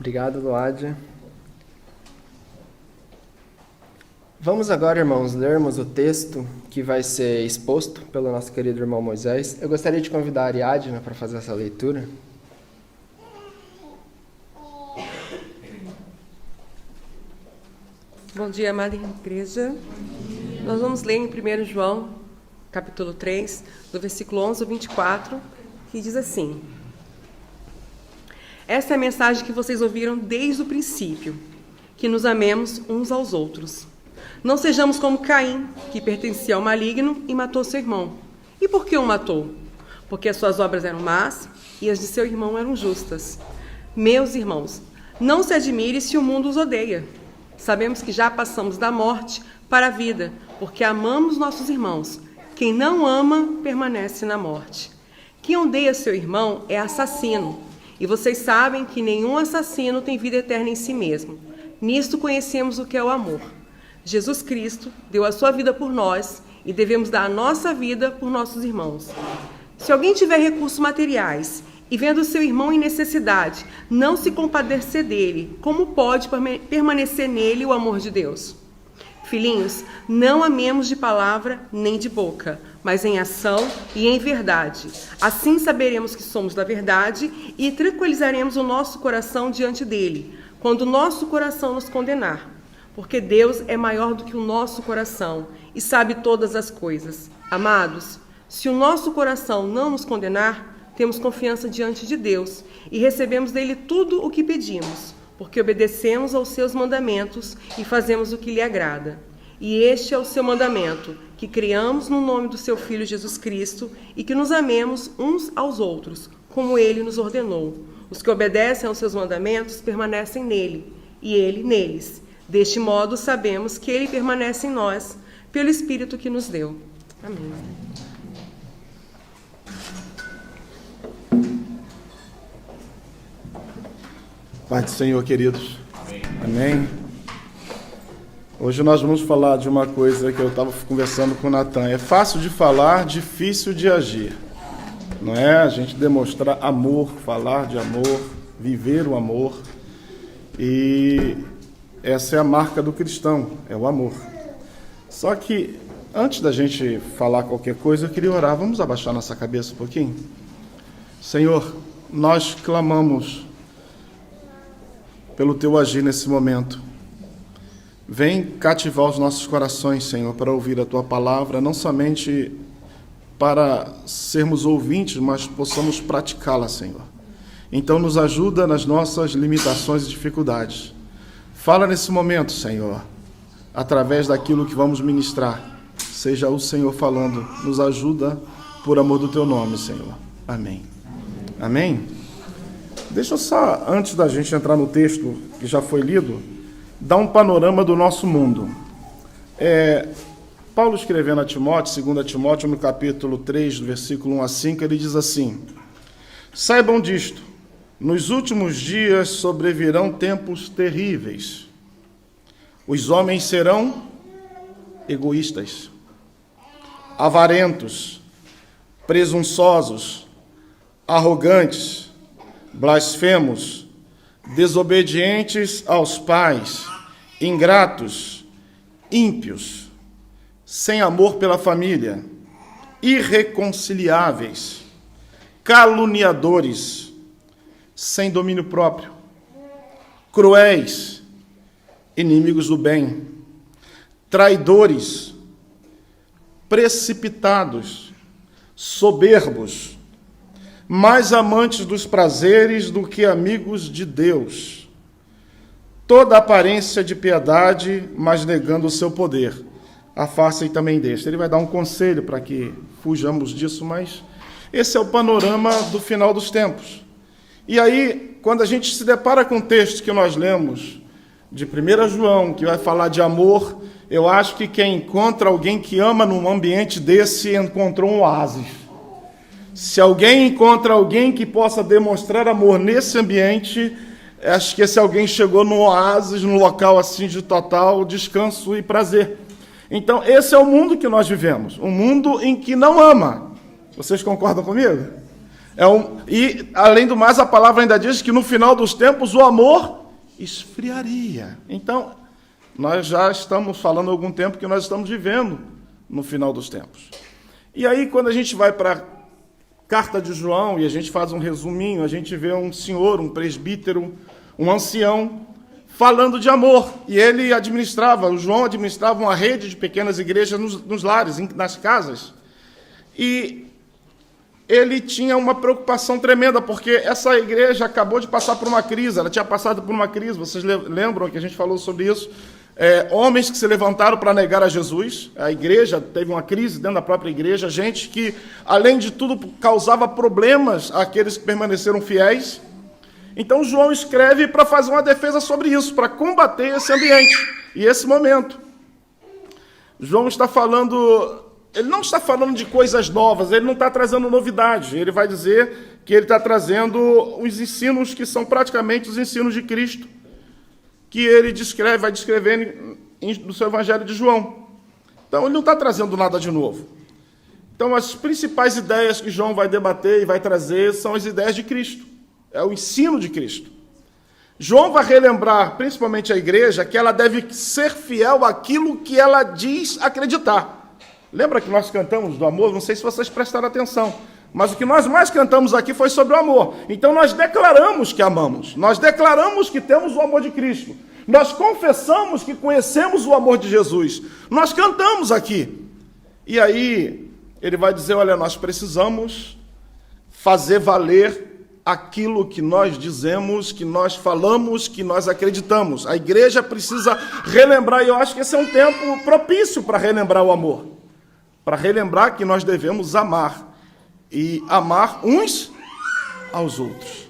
Obrigado, Luádia. Vamos agora, irmãos, lermos o texto que vai ser exposto pelo nosso querido irmão Moisés. Eu gostaria de convidar a Ariadna para fazer essa leitura. Bom dia, amada igreja. Nós vamos ler em 1 João, capítulo 3, do versículo 11 ao 24, que diz assim: Essa é a mensagem que vocês ouviram desde o princípio, que nos amemos uns aos outros. Não sejamos como Caim, que pertencia ao maligno e matou seu irmão. E por que o matou? Porque as suas obras eram más e as de seu irmão eram justas. Meus irmãos, não se admire se o mundo os odeia. Sabemos que já passamos da morte para a vida, porque amamos nossos irmãos. Quem não ama, permanece na morte. Quem odeia seu irmão é assassino. E vocês sabem que nenhum assassino tem vida eterna em si mesmo. Nisto conhecemos o que é o amor. Jesus Cristo deu a sua vida por nós e devemos dar a nossa vida por nossos irmãos. Se alguém tiver recursos materiais e vendo seu irmão em necessidade, não se compadecer dele, como pode permanecer nele o amor de Deus? Filhinhos, não amemos de palavra nem de boca, mas em ação e em verdade. Assim saberemos que somos da verdade e tranquilizaremos o nosso coração diante dele, quando o nosso coração nos condenar. Porque Deus é maior do que o nosso coração e sabe todas as coisas. Amados, se o nosso coração não nos condenar, temos confiança diante de Deus e recebemos dele tudo o que pedimos, porque obedecemos aos seus mandamentos e fazemos o que lhe agrada. E este é o seu mandamento, que criamos no nome do seu Filho Jesus Cristo e que nos amemos uns aos outros, como ele nos ordenou. Os que obedecem aos seus mandamentos permanecem nele, e ele neles. Deste modo, sabemos que ele permanece em nós, pelo Espírito que nos deu. Amém. Pai do Senhor, queridos. Amém. Hoje nós vamos falar de uma coisa que eu estava conversando com o Natan. É fácil de falar, difícil de agir. Não é? A gente demonstrar amor, falar de amor, viver o amor. E essa é a marca do cristão, é o amor. Só que, antes da gente falar qualquer coisa, eu queria orar. Vamos abaixar nossa cabeça um pouquinho? Senhor, nós clamamos pelo teu agir nesse momento. Vem cativar os nossos corações, Senhor, para ouvir a tua palavra, não somente para sermos ouvintes, mas possamos praticá-la, Senhor. Então, nos ajuda nas nossas limitações e dificuldades. Fala nesse momento, Senhor, através daquilo que vamos ministrar. Seja o Senhor falando, nos ajuda por amor do teu nome, Senhor. Amém. Amém? Deixa eu só, antes da gente entrar no texto que já foi lido, dar um panorama do nosso mundo. Paulo escrevendo a Timóteo, 2 Timóteo, no capítulo 3, do versículo 1 a 5, ele diz assim: Saibam disto, nos últimos dias sobrevirão tempos terríveis. Os homens serão egoístas, avarentos, presunçosos, arrogantes, blasfemos, desobedientes aos pais, ingratos, ímpios, sem amor pela família, irreconciliáveis, caluniadores, sem domínio próprio, cruéis, inimigos do bem, traidores, precipitados, soberbos, mais amantes dos prazeres do que amigos de Deus. Toda aparência de piedade, mas negando o seu poder. Afastem também deste. Ele vai dar um conselho para que fujamos disso, mas esse é o panorama do final dos tempos. E aí, quando a gente se depara com o texto que nós lemos, de 1 João, que vai falar de amor, eu acho que quem encontra alguém que ama num ambiente desse, encontrou um oásis. Se alguém encontra alguém que possa demonstrar amor nesse ambiente, acho que esse alguém chegou num oásis, num local assim de total descanso e prazer. Então, esse é o mundo que nós vivemos, um mundo em que não ama. Vocês concordam comigo? E, além do mais, a palavra ainda diz que no final dos tempos o amor esfriaria. Então, nós já estamos falando há algum tempo que nós estamos vivendo no final dos tempos. E aí, quando a gente vai para a carta de João e a gente faz um resuminho, a gente vê um senhor, um presbítero, um ancião, falando de amor. E o João administrava uma rede de pequenas igrejas nos lares, nas casas. E ele tinha uma preocupação tremenda, porque essa igreja acabou de passar por uma crise, ela tinha passado por uma crise, vocês lembram que a gente falou sobre isso? Homens que se levantaram para negar a Jesus, a igreja teve uma crise dentro da própria igreja, gente que, além de tudo, causava problemas àqueles que permaneceram fiéis. Então, João escreve para fazer uma defesa sobre isso, para combater esse ambiente e esse momento. João está falando... Ele não está falando de coisas novas, ele não está trazendo novidade. Ele vai dizer que ele está trazendo os ensinos que são praticamente os ensinos de Cristo, que ele vai descrevendo no seu Evangelho de João. Então, ele não está trazendo nada de novo. Então, as principais ideias que João vai debater e vai trazer são as ideias de Cristo. É o ensino de Cristo. João vai relembrar, principalmente a igreja, que ela deve ser fiel àquilo que ela diz acreditar. Lembra que nós cantamos do amor? Não sei se vocês prestaram atenção, mas o que nós mais cantamos aqui foi sobre o amor. Então nós declaramos que amamos, nós declaramos que temos o amor de Cristo, nós confessamos que conhecemos o amor de Jesus, nós cantamos aqui. E aí ele vai dizer, olha, nós precisamos fazer valer aquilo que nós dizemos, que nós falamos, que nós acreditamos. A igreja precisa relembrar, e eu acho que esse é um tempo propício para relembrar o amor. Para relembrar que nós devemos amar, e amar uns aos outros.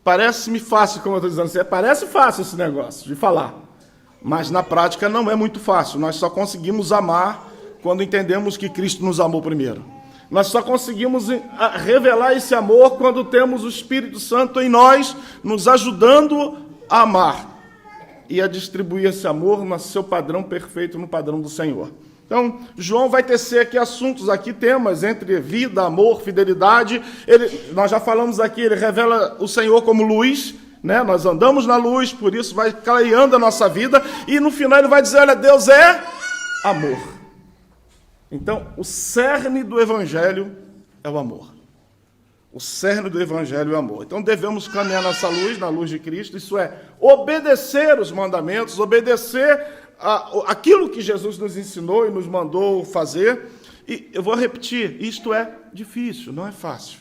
Parece-me fácil, como eu estou dizendo, parece fácil esse negócio de falar, mas na prática não é muito fácil. Nós só conseguimos amar quando entendemos que Cristo nos amou primeiro. Nós só conseguimos revelar esse amor quando temos o Espírito Santo em nós, nos ajudando a amar e a distribuir esse amor no seu padrão perfeito, no padrão do Senhor. Então, João vai tecer aqui assuntos, temas entre vida, amor, fidelidade. Nós já falamos aqui, ele revela o Senhor como luz, né? Nós andamos na luz, por isso vai clareando a nossa vida. E no final ele vai dizer, olha, Deus é amor. Então, o cerne do Evangelho é o amor. O cerne do Evangelho é o amor. Então, devemos caminhar nessa luz, na luz de Cristo, isso é, obedecer os mandamentos, obedecer aquilo que Jesus nos ensinou e nos mandou fazer. E eu vou repetir, isto é difícil, não é fácil.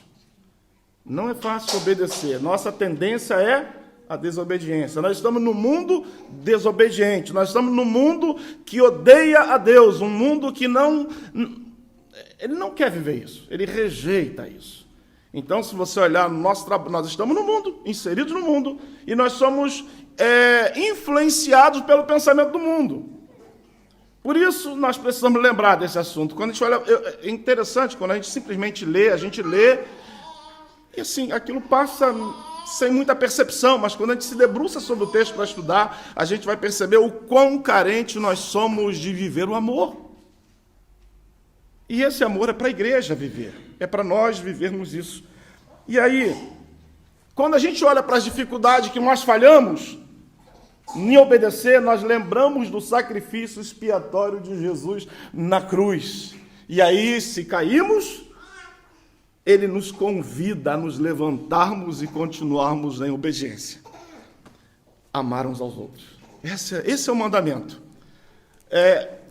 Não é fácil obedecer. Nossa tendência é a desobediência. Nós estamos num mundo desobediente, nós estamos num mundo que odeia a Deus, um mundo que ele não quer viver isso, ele rejeita isso. Então, se você olhar no nosso trabalho, nós estamos no mundo, inseridos no mundo, e nós somos influenciados pelo pensamento do mundo. Por isso, nós precisamos lembrar desse assunto. Quando a gente olha, é interessante, quando a gente simplesmente lê, e assim, aquilo passa sem muita percepção, mas quando a gente se debruça sobre o texto para estudar, a gente vai perceber o quão carente nós somos de viver o amor. E esse amor é para a igreja viver, é para nós vivermos isso. E aí, quando a gente olha para as dificuldades que nós falhamos em obedecer, nós lembramos do sacrifício expiatório de Jesus na cruz. E aí, se caímos, ele nos convida a nos levantarmos e continuarmos em obediência. Amar uns aos outros. Esse é o mandamento.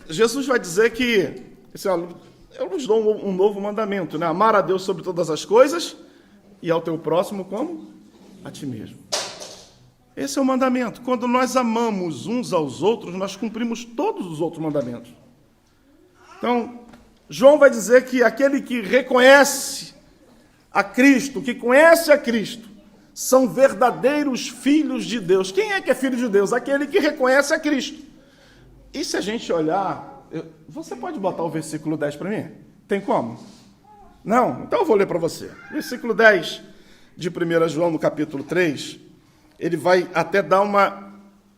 Jesus vai dizer que eu nos dou um novo mandamento, né? Amar a Deus sobre todas as coisas e ao teu próximo como? A ti mesmo. Esse é o mandamento. Quando nós amamos uns aos outros, nós cumprimos todos os outros mandamentos. Então, João vai dizer que aquele que reconhece a Cristo, que conhece a Cristo, são verdadeiros filhos de Deus. Quem é que é filho de Deus? Aquele que reconhece a Cristo. E se a gente olhar... Você pode botar o versículo 10 para mim? Tem como? Não? Então eu vou ler para você. Versículo 10 de 1 João, no capítulo 3, ele vai até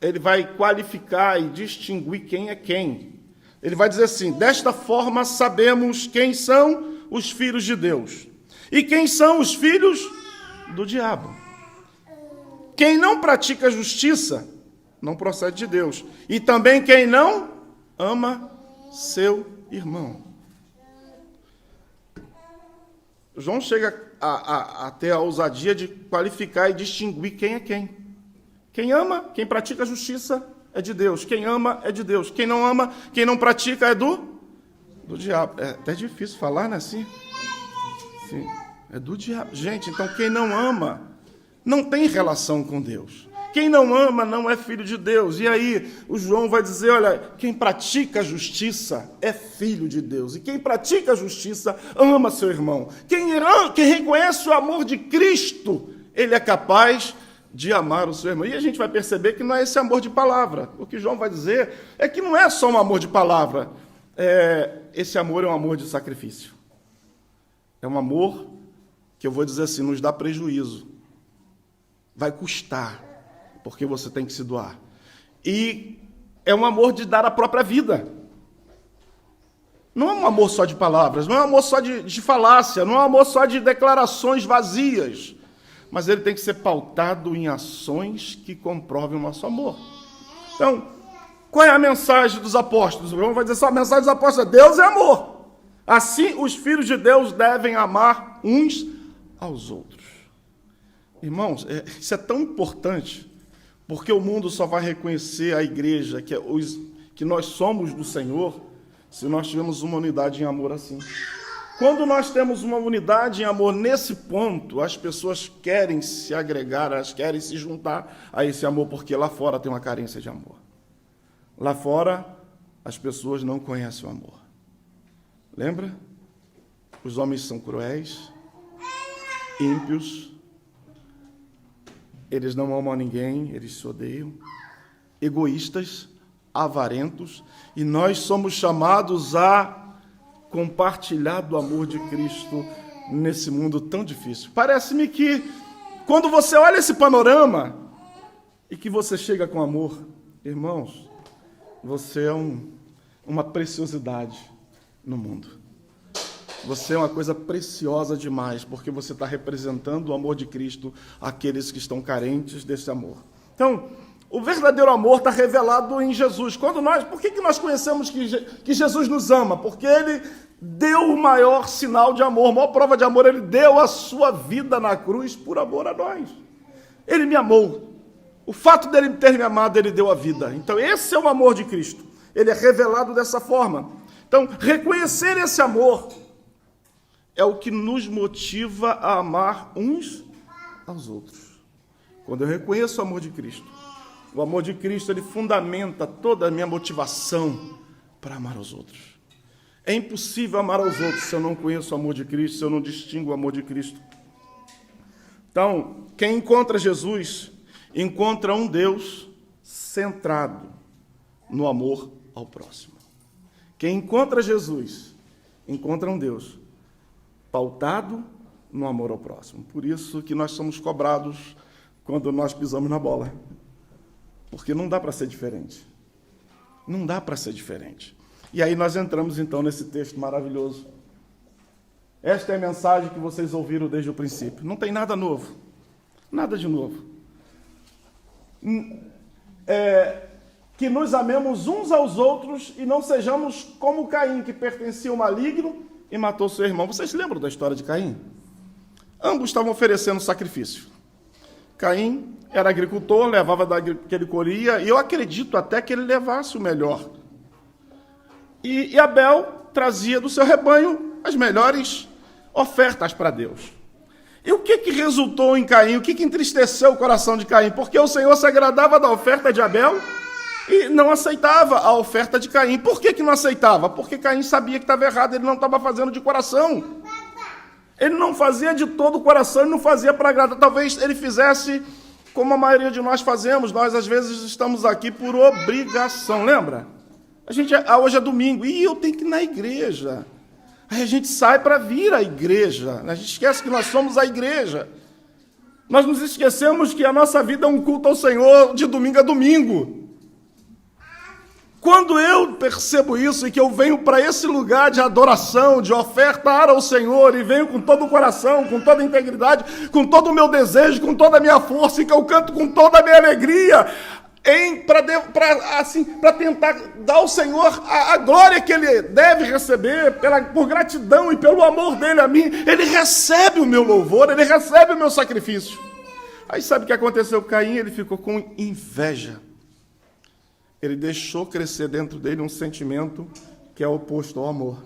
ele vai qualificar e distinguir quem é quem. Ele vai dizer assim, desta forma sabemos quem são os filhos de Deus E quem são os filhos do diabo? Quem não pratica justiça não procede de Deus. E também quem não ama seu irmão. João chega a ter a ousadia de qualificar e distinguir quem é quem. Quem ama, quem pratica a justiça é de Deus. Quem ama é de Deus. Quem não ama, quem não pratica é do diabo. É até difícil falar, né? Assim. Sim, é do diabo. Gente, então quem não ama não tem relação com Deus. Quem não ama não é filho de Deus. E aí o João vai dizer, olha, quem pratica a justiça é filho de Deus. E quem pratica a justiça ama seu irmão. Quem reconhece o amor de Cristo, ele é capaz de amar o seu irmão. E a gente vai perceber que não é esse amor de palavra. O que João vai dizer é que não é só um amor de palavra. Esse amor é um amor de sacrifício. É um amor que eu vou dizer assim, nos dá prejuízo. Vai custar, porque você tem que se doar. E é um amor de dar a própria vida. Não é um amor só de palavras, não é um amor só de falácia, não é um amor só de declarações vazias, mas ele tem que ser pautado em ações que comprovem o nosso amor. Então, qual é a mensagem dos apóstolos? O João vai dizer só a mensagem dos apóstolos: Deus é amor. Assim, os filhos de Deus devem amar uns aos outros. Irmãos, isso é tão importante, porque o mundo só vai reconhecer a igreja, que nós somos do Senhor, se nós tivermos uma unidade em amor assim. Quando nós temos uma unidade em amor nesse ponto, as pessoas querem se agregar, elas querem se juntar a esse amor, porque lá fora tem uma carência de amor. Lá fora, as pessoas não conhecem o amor. Lembra? Os homens são cruéis, ímpios, eles não amam a ninguém, eles se odeiam, egoístas, avarentos, e nós somos chamados a compartilhar do amor de Cristo nesse mundo tão difícil. Parece-me que, quando você olha esse panorama e que você chega com amor, irmãos, você é uma preciosidade no mundo. Você é uma coisa preciosa demais, porque você está representando o amor de Cristo àqueles que estão carentes desse amor. Então, o verdadeiro amor está revelado em Jesus. Por que nós conhecemos que Jesus nos ama? Porque Ele deu o maior sinal de amor, a maior prova de amor. Ele deu a sua vida na cruz por amor a nós. Ele me amou. O fato dele ter me amado, Ele deu a vida. Então, esse é o amor de Cristo. Ele é revelado dessa forma. Então, reconhecer esse amor é o que nos motiva a amar uns aos outros. Quando eu reconheço o amor de Cristo, o amor de Cristo, ele fundamenta toda a minha motivação para amar os outros. É impossível amar aos outros se eu não conheço o amor de Cristo, se eu não distingo o amor de Cristo. Então, quem encontra Jesus, encontra um Deus centrado no amor ao próximo. Quem encontra Jesus, encontra um Deus pautado no amor ao próximo. Por isso que nós somos cobrados quando nós pisamos na bola. Porque não dá para ser diferente. Não dá para ser diferente. E aí nós entramos, então, nesse texto maravilhoso. Esta é a mensagem que vocês ouviram desde o princípio. Não tem nada novo. Nada de novo. Que nos amemos uns aos outros e não sejamos como Caim, que pertencia ao maligno e matou seu irmão. Vocês lembram da história de Caim? Ambos estavam oferecendo sacrifício. Caim era agricultor, levava da que ele colhia, e eu acredito até que ele levasse o melhor. E Abel trazia do seu rebanho as melhores ofertas para Deus. E o que resultou em Caim? O que entristeceu o coração de Caim? Porque o Senhor se agradava da oferta de Abel e não aceitava a oferta de Caim. Por que não aceitava? Porque Caim sabia que estava errado, ele não estava fazendo de coração. Ele não fazia de todo o coração, ele não fazia para agradar. Talvez ele fizesse como a maioria de nós fazemos. Nós, às vezes, estamos aqui por obrigação, lembra? Hoje é domingo, e eu tenho que ir na igreja. Aí a gente sai para vir à igreja. A gente esquece que nós somos a igreja. Nós nos esquecemos que a nossa vida é um culto ao Senhor de domingo a domingo. Quando eu percebo isso e que eu venho para esse lugar de adoração, de ofertar ao Senhor, e venho com todo o coração, com toda a integridade, com todo o meu desejo, com toda a minha força, e que eu canto com toda a minha alegria, para tentar dar ao Senhor a glória que Ele deve receber, por gratidão e pelo amor dEle a mim, Ele recebe o meu louvor, Ele recebe o meu sacrifício. Aí sabe o que aconteceu com Caim? Ele ficou com inveja. Ele deixou crescer dentro dele um sentimento que é oposto ao amor.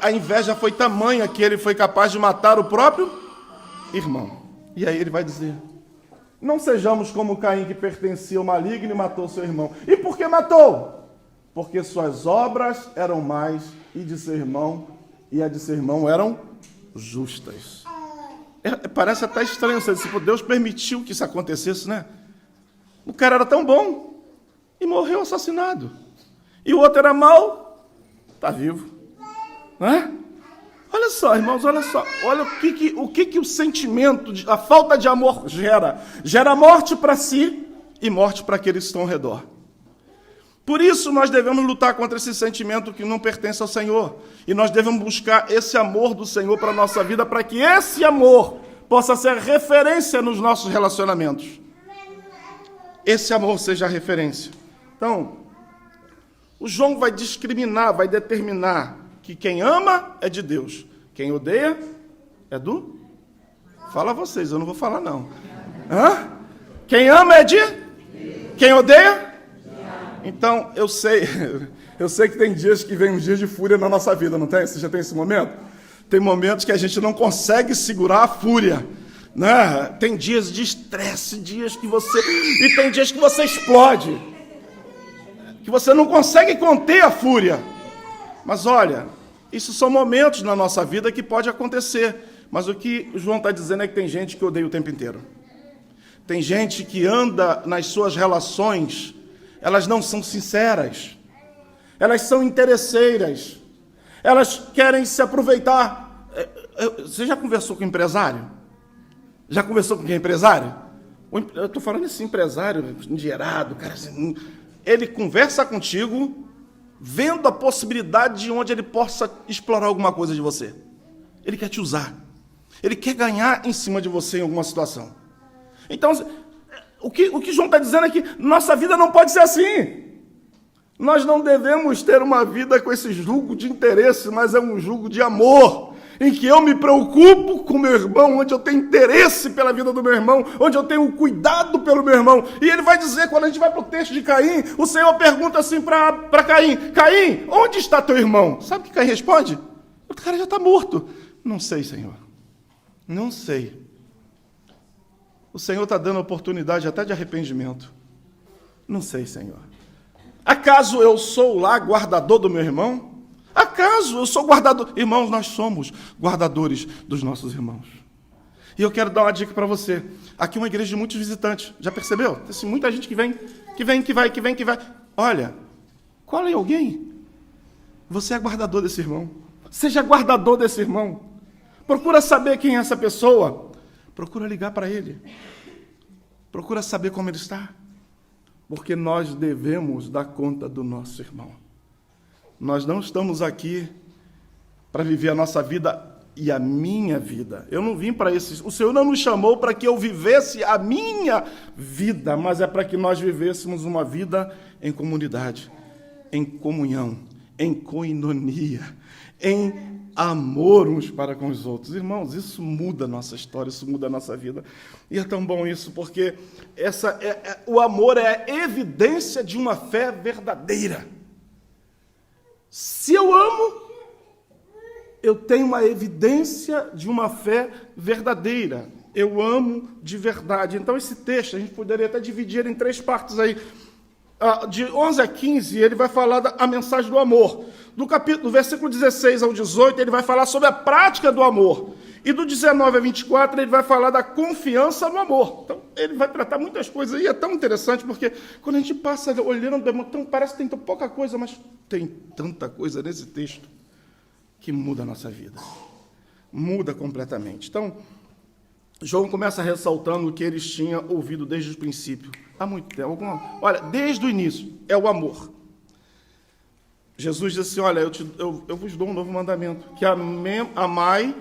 A inveja foi tamanha que ele foi capaz de matar o próprio irmão. E aí ele vai dizer: não sejamos como Caim, que pertencia ao maligno e matou seu irmão. E por que matou? Porque suas obras eram mais e a de seu irmão eram justas. Parece até estranho, se Deus permitiu que isso acontecesse, né? O cara era tão bom e morreu assassinado. E o outro era mau, está vivo. Não é? Olha só, irmãos, olha só. Olha o que o sentimento, a falta de amor gera. Gera morte para si e morte para aqueles que estão ao redor. Por isso nós devemos lutar contra esse sentimento que não pertence ao Senhor. E nós devemos buscar esse amor do Senhor para a nossa vida, para que esse amor possa ser referência nos nossos relacionamentos. Esse amor seja a referência. Então, o João vai discriminar, vai determinar que quem ama é de Deus, quem odeia é do... Fala vocês, eu não vou falar não. Hã? Quem ama é de... Quem odeia? Então, eu sei que tem dias que vem uns dias de fúria na nossa vida, não tem? Você já tem esse momento? Tem momentos que a gente não consegue segurar a fúria, né? Tem dias de estresse, e tem dias que você explode, que você não consegue conter a fúria. Mas olha, isso são momentos na nossa vida que pode acontecer. Mas o que o João está dizendo é que tem gente que odeia o tempo inteiro. Tem gente que anda nas suas relações, elas não são sinceras, elas são interesseiras, elas querem se aproveitar. Você já conversou com empresário? Já conversou com quem é empresário? Eu estou falando esse empresário endinheirado, cara, assim, ele conversa contigo vendo a possibilidade de onde ele possa explorar alguma coisa de você. Ele quer te usar. Ele quer ganhar em cima de você em alguma situação. Então, o que João está dizendo é que nossa vida não pode ser assim. Nós não devemos ter uma vida com esse julgo de interesse, mas é um julgo de amor, em que eu me preocupo com o meu irmão, onde eu tenho interesse pela vida do meu irmão, onde eu tenho cuidado pelo meu irmão. E ele vai dizer, quando a gente vai para o texto de Caim, o Senhor pergunta assim para Caim: Caim, onde está teu irmão? Sabe o que Caim responde? O cara já está morto. Não sei, Senhor. Não sei. O Senhor está dando oportunidade até de arrependimento. Não sei, Senhor. Acaso eu sou lá guardador do meu irmão? Acaso eu sou guardador? Irmãos, nós somos guardadores dos nossos irmãos. E eu quero dar uma dica para você. Aqui é uma igreja de muitos visitantes. Já percebeu? Tem assim, muita gente que vem, que vai. Olha, cola em alguém. Você é guardador desse irmão. Seja guardador desse irmão. Procura saber quem é essa pessoa. Procura ligar para ele. Procura saber como ele está. Porque nós devemos dar conta do nosso irmão. Nós não estamos aqui para viver a nossa vida e a minha vida. Eu não vim para isso. O Senhor não nos chamou para que eu vivesse a minha vida, mas é para que nós vivêssemos uma vida em comunidade, em comunhão, em koinonia, em amor uns para com os outros. Irmãos, isso muda a nossa história, isso muda a nossa vida. E é tão bom isso, porque o amor é a evidência de uma fé verdadeira. Se eu amo, eu tenho uma evidência de uma fé verdadeira. Eu amo de verdade. Então, esse texto, a gente poderia até dividir em 3 partes aí. De 11 a 15, ele vai falar a mensagem do amor. Do versículo 16 ao 18, ele vai falar sobre a prática do amor. E do 19 a 24, ele vai falar da confiança no amor. Então, ele vai tratar muitas coisas. E é tão interessante, porque quando a gente passa olhando, então, parece que tem tão pouca coisa, mas tem tanta coisa nesse texto que muda a nossa vida. Muda completamente. Então, João começa ressaltando o que eles tinham ouvido desde o princípio, há muito tempo. Olha, desde o início, é o amor. Jesus disse assim, olha, eu vos dou um novo mandamento, que amai,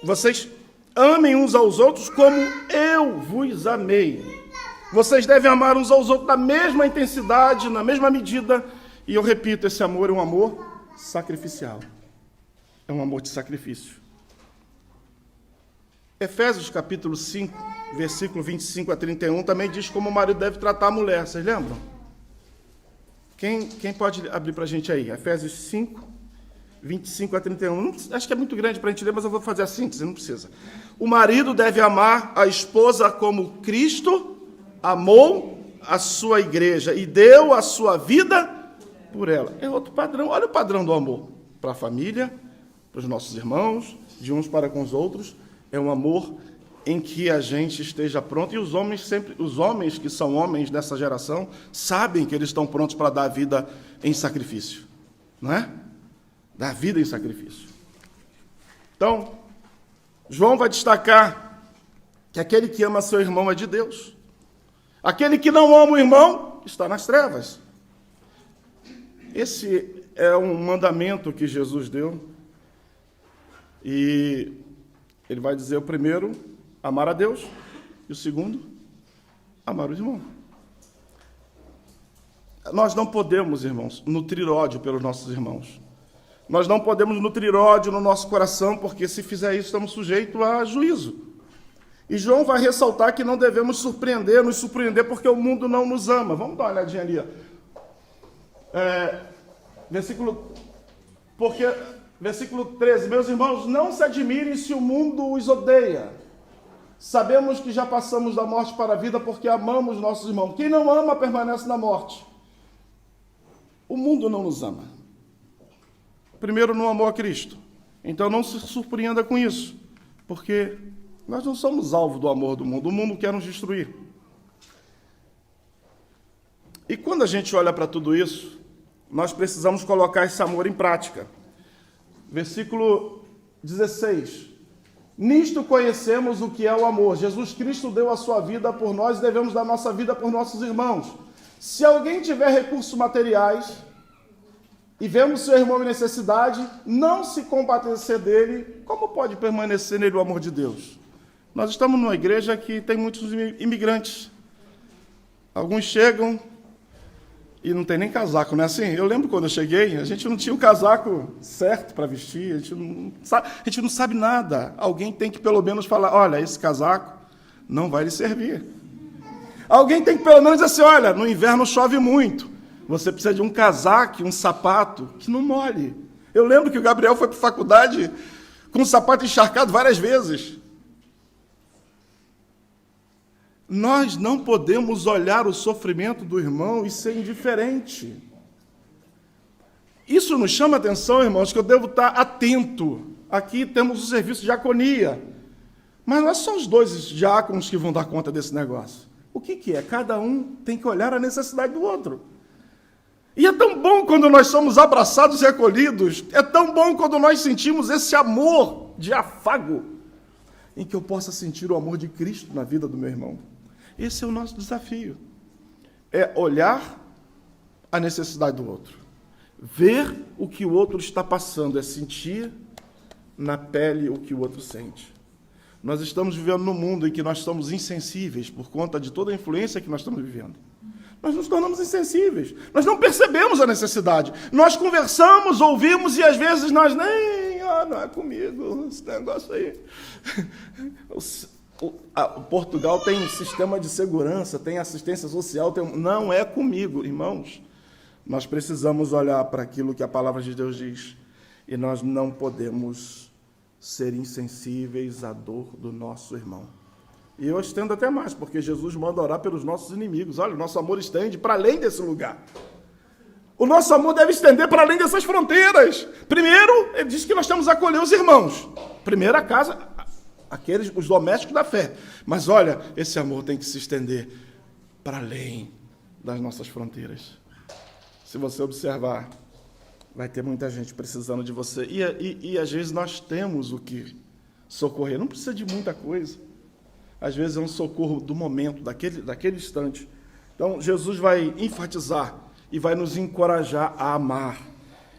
vocês amem uns aos outros como eu vos amei. Vocês devem amar uns aos outros na mesma intensidade, na mesma medida. E eu repito, esse amor é um amor sacrificial. É um amor de sacrifício. Efésios capítulo 5, versículo 25 a 31, também diz como o marido deve tratar a mulher. Vocês lembram? Quem pode abrir para a gente aí? Efésios 5, 25 a 31. Acho que é muito grande para a gente ler, mas eu vou fazer a síntese, não precisa. O marido deve amar a esposa como Cristo amou a sua igreja e deu a sua vida por ela. É outro padrão. Olha o padrão do amor para a família, para os nossos irmãos, de uns para com os outros. É um amor em que a gente esteja pronto. E os homens que são homens dessa geração, sabem que eles estão prontos para dar a vida em sacrifício. Não é? Dar vida em sacrifício. Então, João vai destacar que aquele que ama seu irmão é de Deus. Aquele que não ama o irmão está nas trevas. Esse é um mandamento que Jesus deu. E ele vai dizer o primeiro, amar a Deus. E o segundo, amar o irmão. Nós não podemos, irmãos, nutrir ódio pelos nossos irmãos. Nós não podemos nutrir ódio no nosso coração, porque se fizer isso, estamos sujeitos a juízo. E João vai ressaltar que não devemos nos surpreender, porque o mundo não nos ama. Vamos dar uma olhadinha ali. Versículo 13. Meus irmãos, não se admirem se o mundo os odeia. Sabemos que já passamos da morte para a vida, porque amamos nossos irmãos. Quem não ama, permanece na morte. O mundo não nos ama. Primeiro, não amou a Cristo. Então, não se surpreenda com isso, porque nós não somos alvo do amor do mundo. O mundo quer nos destruir. E quando a gente olha para tudo isso, nós precisamos colocar esse amor em prática. Versículo 16. Nisto conhecemos o que é o amor. Jesus Cristo deu a sua vida por nós e devemos dar nossa vida por nossos irmãos. Se alguém tiver recursos materiais e vemos seu irmão em necessidade, não se compadecer dele, como pode permanecer nele o amor de Deus? Nós estamos numa igreja que tem muitos imigrantes. Alguns chegam e não tem nem casaco, não é assim? Eu lembro quando eu cheguei, a gente não tinha o casaco certo para vestir, a gente não sabe nada. Alguém tem que pelo menos falar, olha, esse casaco não vai lhe servir. Alguém tem que pelo menos dizer assim, olha, no inverno chove muito, você precisa de um casaco, um sapato que não molhe. Eu lembro que o Gabriel foi para a faculdade com um sapato encharcado várias vezes. Nós não podemos olhar o sofrimento do irmão e ser indiferente. Isso nos chama a atenção, irmãos, que eu devo estar atento. Aqui temos o serviço de diaconia. Mas não é só os dois diáconos que vão dar conta desse negócio. O que é? Cada um tem que olhar a necessidade do outro. E é tão bom quando nós somos abraçados e acolhidos. É tão bom quando nós sentimos esse amor de afago, em que eu possa sentir o amor de Cristo na vida do meu irmão. Esse é o nosso desafio. É olhar a necessidade do outro. Ver o que o outro está passando. É sentir na pele o que o outro sente. Nós estamos vivendo num mundo em que nós somos insensíveis por conta de toda a influência que nós estamos vivendo. Nós nos tornamos insensíveis. Nós não percebemos a necessidade. Nós conversamos, ouvimos e às vezes nós nem... não é comigo esse negócio aí. Portugal tem sistema de segurança, tem assistência social, não é comigo, irmãos. Nós precisamos olhar para aquilo que a palavra de Deus diz e nós não podemos ser insensíveis à dor do nosso irmão. E eu estendo até mais, porque Jesus manda orar pelos nossos inimigos. Olha, o nosso amor estende para além desse lugar. O nosso amor deve estender para além dessas fronteiras. Primeiro, ele diz que nós temos que acolher os irmãos. Primeiro, a casa... os domésticos da fé. Mas olha, esse amor tem que se estender para além das nossas fronteiras. Se você observar, vai ter muita gente precisando de você. E às vezes nós temos o que socorrer. Não precisa de muita coisa. Às vezes é um socorro do momento, daquele instante. Então, Jesus vai enfatizar e vai nos encorajar a amar.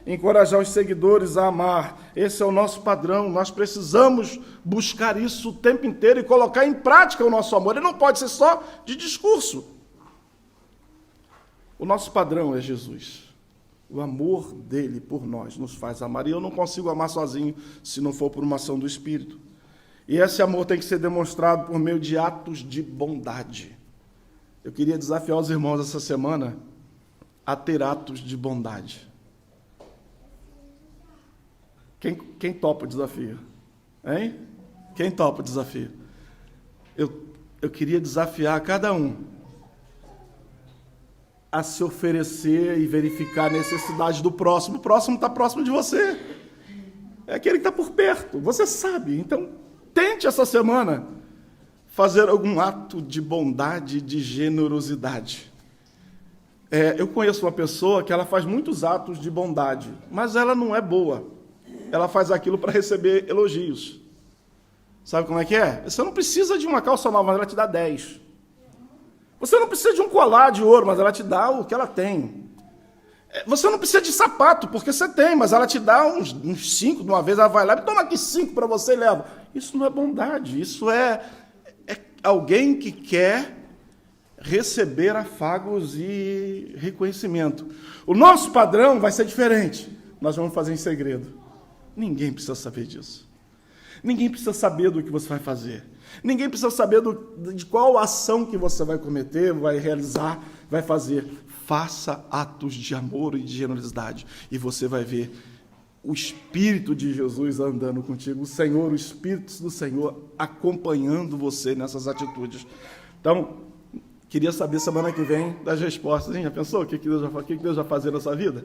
Encorajar os seguidores a amar. Esse é o nosso padrão. Nós precisamos buscar isso o tempo inteiro e colocar em prática o nosso amor. Ele não pode ser só de discurso. O nosso padrão é Jesus. O amor dele por nós nos faz amar. E eu não consigo amar sozinho se não for por uma ação do Espírito. E esse amor tem que ser demonstrado por meio de atos de bondade. Eu queria desafiar os irmãos essa semana a ter atos de bondade. Quem topa o desafio? Hein? Quem topa o desafio? Eu queria desafiar cada um a se oferecer e verificar a necessidade do próximo. O próximo está próximo de você. É aquele que está por perto. Você sabe. Então, tente essa semana fazer algum ato de bondade, de generosidade. Eu conheço uma pessoa que ela faz muitos atos de bondade, mas ela não é boa. Ela faz aquilo para receber elogios. Sabe como é que é? Você não precisa de uma calça nova, mas ela te dá 10. Você não precisa de um colar de ouro, mas ela te dá o que ela tem. Você não precisa de sapato, porque você tem, mas ela te dá uns 5 de uma vez, ela vai lá e toma aqui 5 para você e leva. Isso não é bondade, isso é alguém que quer receber afagos e reconhecimento. O nosso padrão vai ser diferente. Nós vamos fazer em segredo. Ninguém precisa saber disso. Ninguém precisa saber do que você vai fazer. Ninguém precisa saber de qual ação que você vai cometer, vai realizar, vai fazer. Faça atos de amor e de generosidade. E você vai ver o Espírito de Jesus andando contigo. O Senhor, o Espírito do Senhor acompanhando você nessas atitudes. Então, queria saber semana que vem das respostas. Hein? Já pensou o que Deus vai fazer na sua vida?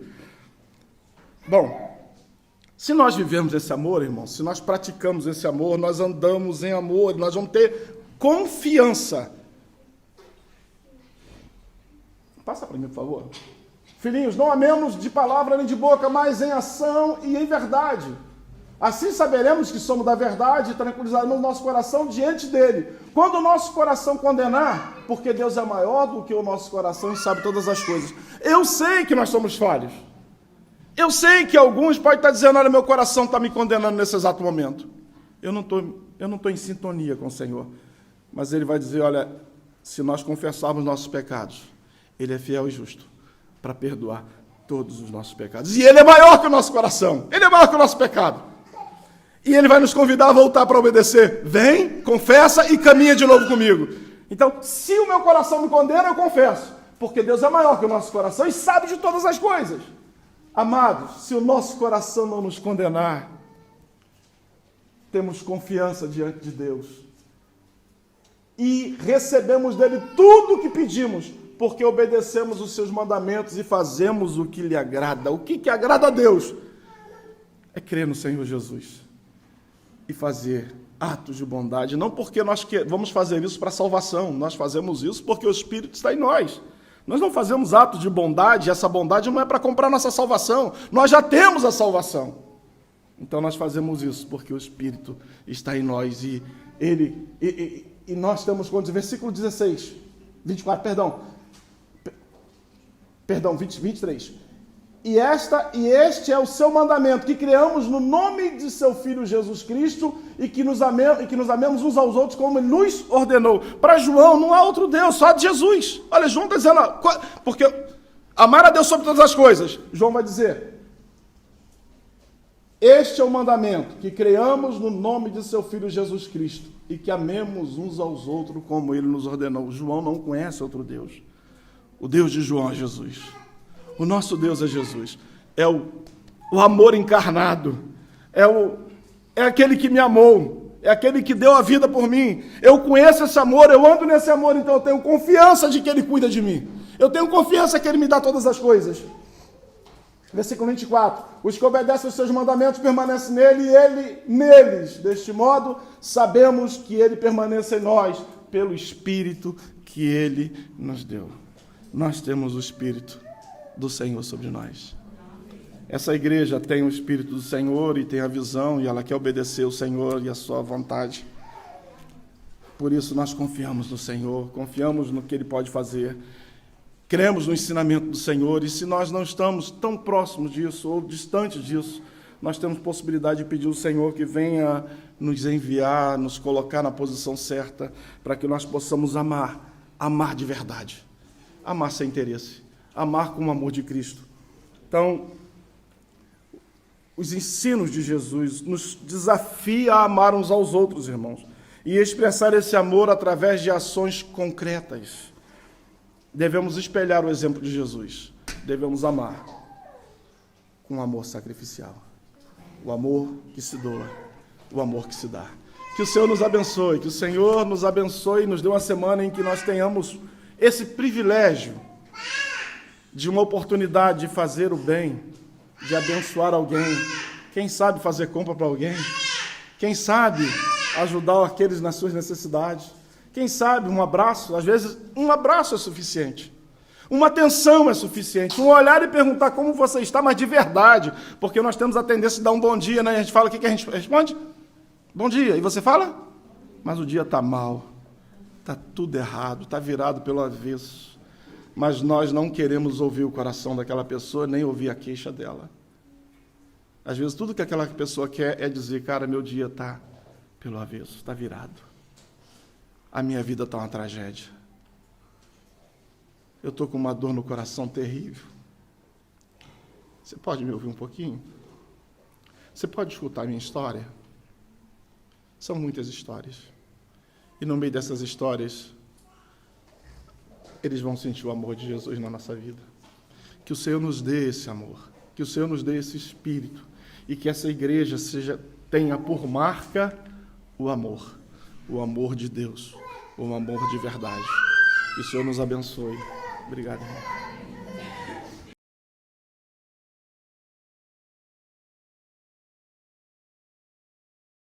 Bom, se nós vivemos esse amor, irmão, se nós praticamos esse amor, nós andamos em amor, nós vamos ter confiança. Passa para mim, por favor. Filhinhos, não amemos de palavra nem de boca, mas em ação e em verdade. Assim saberemos que somos da verdade e tranquilizaremos nosso coração diante dele. Quando o nosso coração condenar, porque Deus é maior do que o nosso coração e sabe todas as coisas. Eu sei que nós somos falhos. Eu sei que alguns podem estar dizendo, olha, meu coração está me condenando nesse exato momento. Eu não estou em sintonia com o Senhor. Mas Ele vai dizer, olha, se nós confessarmos nossos pecados, Ele é fiel e justo para perdoar todos os nossos pecados. E Ele é maior que o nosso coração. Ele é maior que o nosso pecado. E Ele vai nos convidar a voltar para obedecer. Vem, confessa e caminha de novo comigo. Então, se o meu coração me condena, eu confesso. Porque Deus é maior que o nosso coração e sabe de todas as coisas. Amados, se o nosso coração não nos condenar, temos confiança diante de Deus. E recebemos dele tudo o que pedimos, porque obedecemos os seus mandamentos e fazemos o que lhe agrada. O que agrada a Deus? É crer no Senhor Jesus e fazer atos de bondade. Não porque nós vamos fazer isso para salvação, nós fazemos isso porque o Espírito está em nós. Nós não fazemos atos de bondade, e essa bondade não é para comprar nossa salvação. Nós já temos a salvação. Então nós fazemos isso porque o Espírito está em nós e nós temos quantos? Versículo 24, perdão, 23. E este é o seu mandamento, que criamos no nome de seu Filho Jesus Cristo e que nos amemos uns aos outros como Ele nos ordenou. Para João não há outro Deus, só de Jesus. Olha, João está dizendo, porque amar a Deus sobre todas as coisas. João vai dizer, este é o mandamento, que criamos no nome de seu Filho Jesus Cristo e que amemos uns aos outros como Ele nos ordenou. João não conhece outro Deus. O Deus de João é Jesus. O nosso Deus é Jesus. É o amor encarnado. É aquele que me amou. É aquele que deu a vida por mim. Eu conheço esse amor, eu ando nesse amor, então eu tenho confiança de que Ele cuida de mim. Eu tenho confiança que Ele me dá todas as coisas. Versículo 24. Os que obedecem aos seus mandamentos permanecem nele e Ele neles. Deste modo, sabemos que Ele permanece em nós pelo Espírito que Ele nos deu. Nós temos o Espírito do Senhor sobre nós. Essa igreja tem o Espírito do Senhor e tem a visão, e ela quer obedecer o Senhor e a sua vontade. Por isso nós confiamos no Senhor, confiamos no que Ele pode fazer, cremos no ensinamento do Senhor, e se nós não estamos tão próximos disso ou distantes disso, nós temos possibilidade de pedir ao Senhor que venha nos enviar, nos colocar na posição certa, para que nós possamos amar de verdade, amar sem interesse, amar com o amor de Cristo. Então, os ensinos de Jesus nos desafia a amar uns aos outros, irmãos, e expressar esse amor através de ações concretas. Devemos espelhar o exemplo de Jesus, devemos amar com amor sacrificial, o amor que se doa, o amor que se dá. Que o Senhor nos abençoe, que o Senhor nos abençoe e nos dê uma semana em que nós tenhamos esse privilégio de uma oportunidade de fazer o bem, de abençoar alguém, quem sabe fazer compra para alguém, quem sabe ajudar aqueles nas suas necessidades, quem sabe um abraço, às vezes um abraço é suficiente, uma atenção é suficiente, um olhar e perguntar como você está, mas de verdade, porque nós temos a tendência de dar um bom dia, né? A gente fala, o que a gente responde? Bom dia, e você fala? Mas o dia está mal, está tudo errado, está virado pelo avesso, mas nós não queremos ouvir o coração daquela pessoa, nem ouvir a queixa dela. Às vezes tudo que aquela pessoa quer é dizer, cara, meu dia está pelo avesso, está virado. A minha vida está uma tragédia. Eu estou com uma dor no coração terrível. Você pode me ouvir um pouquinho? Você pode escutar a minha história? São muitas histórias. E no meio dessas histórias, eles vão sentir o amor de Jesus na nossa vida. Que o Senhor nos dê esse amor, que o Senhor nos dê esse espírito, e que essa igreja tenha por marca o amor de Deus, o amor de verdade. Que o Senhor nos abençoe. Obrigado, irmão.